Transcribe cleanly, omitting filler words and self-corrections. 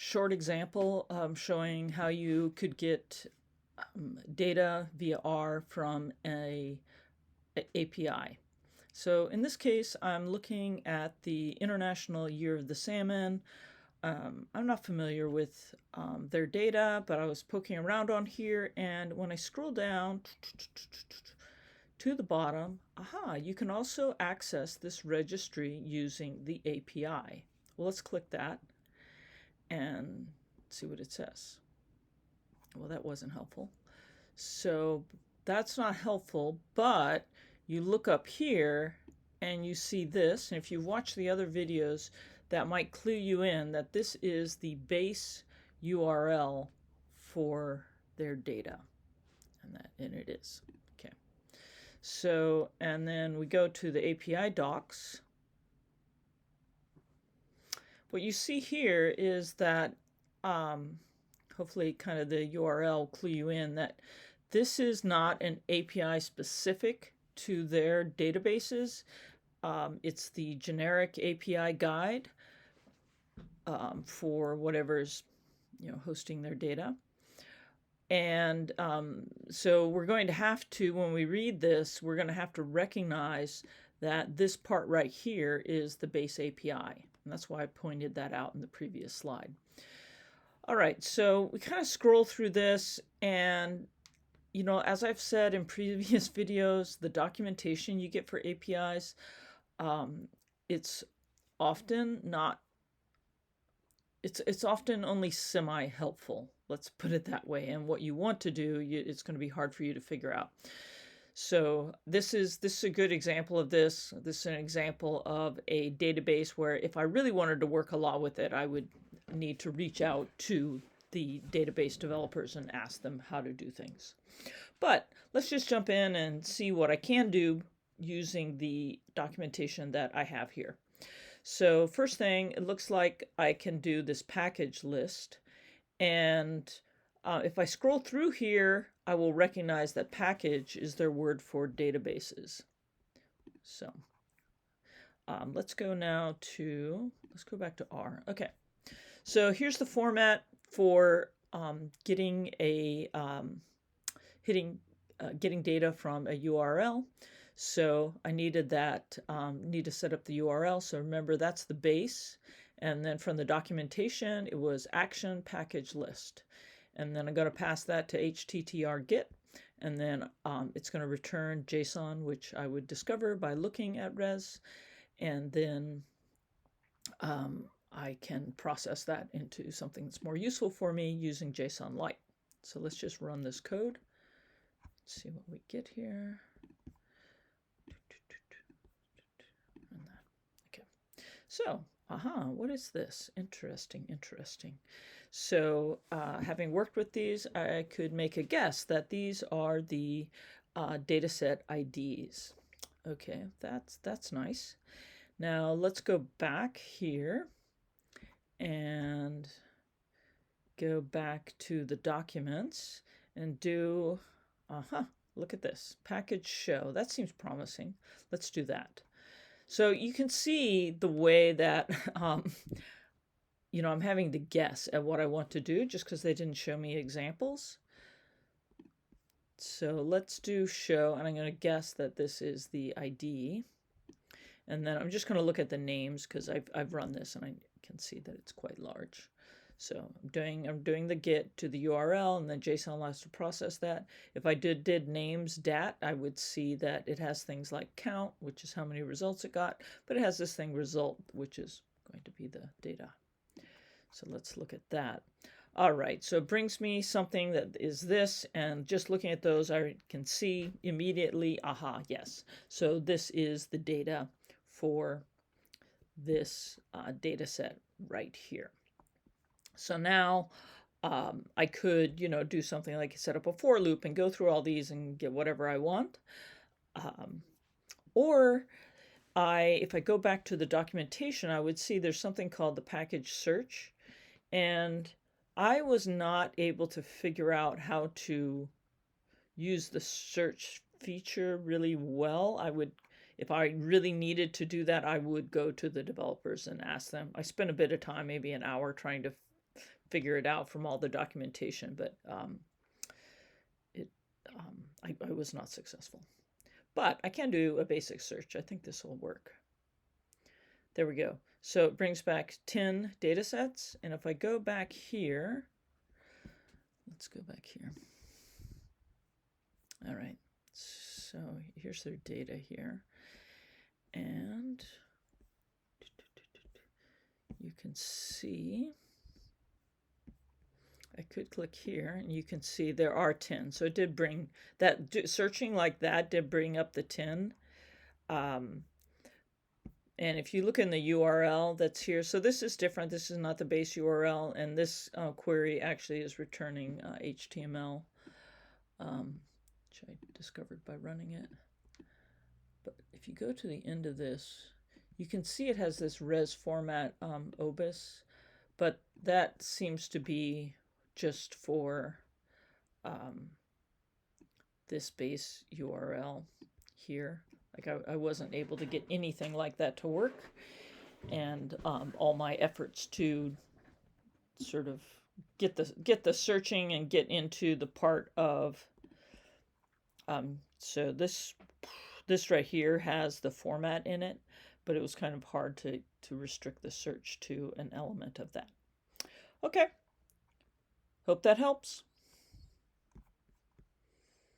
short example showing how you could get data via R from a API. So in this case, I'm looking at the International Year of the Salmon. I'm not familiar with their data, but I was poking around on here, and when I scroll down to the bottom, you can also access this registry using the API. Well, let's click that and see what it says. Well, that wasn't helpful. So that's not helpful, but you look up here and you see this, and if you've watched the other videos, that might clue you in that this is the base URL for their data, and it is. Okay. So, and then we go to the API docs. What you see here is that hopefully kind of the URL clue you in that this is not an API specific to their databases. It's the generic API guide for whatever's hosting their data. And so we're going to have to, when we read this, we're going to have to recognize that this part right here is the base API. And that's why I pointed that out in the previous slide. All right, so we kind of scroll through this, and as I've said in previous videos, the documentation you get for APIs, it's often not, it's often only semi-helpful, let's put it that way. And what you want to do, it's going to be hard for you to figure out. So this is a good example of this. This is an example of a database where if I really wanted to work a lot with it, I would need to reach out to the database developers and ask them how to do things. But let's just jump in and see what I can do using the documentation that I have here. So first thing, it looks like I can do this package list. And if I scroll through here, I will recognize that package is their word for databases. So let's go back to R. Okay. So here's the format for getting data from a URL. So I needed that, need to set up the URL. So remember, that's the base. And then from the documentation, it was action package list. And then I'm going to pass that to httr get. And then it's going to return JSON, which I would discover by looking at res. And then I can process that into something that's more useful for me using JSON Lite. So let's just run this code. Let's see what we get here. Okay. So, what is this? Interesting. So, having worked with these, I could make a guess that these are the dataset IDs. Okay, that's nice. Now let's go back here and go back to the documents and do, look at this, package show. That seems promising. Let's do that. So you can see the way that, I'm having to guess at what I want to do just because they didn't show me examples. So let's do show, and I'm going to guess that this is the ID. And then I'm just going to look at the names because I've run this and I can see that it's quite large. So I'm doing the get to the URL, and then JSON allows to process that. If I did names dat, I would see that it has things like count, which is how many results it got, but it has this thing result, which is going to be the data. So let's look at that. All right, so it brings me something that is this, and just looking at those, I can see immediately, yes. So this is the data for this data set right here. So now I could, do something like set up a for loop and go through all these and get whatever I want. Or if I go back to the documentation, I would see there's something called the package search. And I was not able to figure out how to use the search feature really well. If I really needed to do that, I would go to the developers and ask them. I spent a bit of time, maybe an hour, trying to figure it out from all the documentation, but I was not successful. But I can do a basic search. I think this will work. There we go. So it brings back 10 data sets. And if I go back here, let's go back here. All right. So here's their data here. And you can see, I could click here and you can see there are 10. So it did bring that, searching like that did bring up the 10. And if you look in the URL that's here, so this is different. This is not the base URL, and this query actually is returning HTML, which I discovered by running it. But if you go to the end of this, you can see it has this res format OBIS, but that seems to be just for this base URL here. Like I wasn't able to get anything like that to work, and all my efforts to sort of get the searching and get into the part of so this right here has the format in it, but it was kind of hard to restrict the search to an element of that. Okay, hope that helps.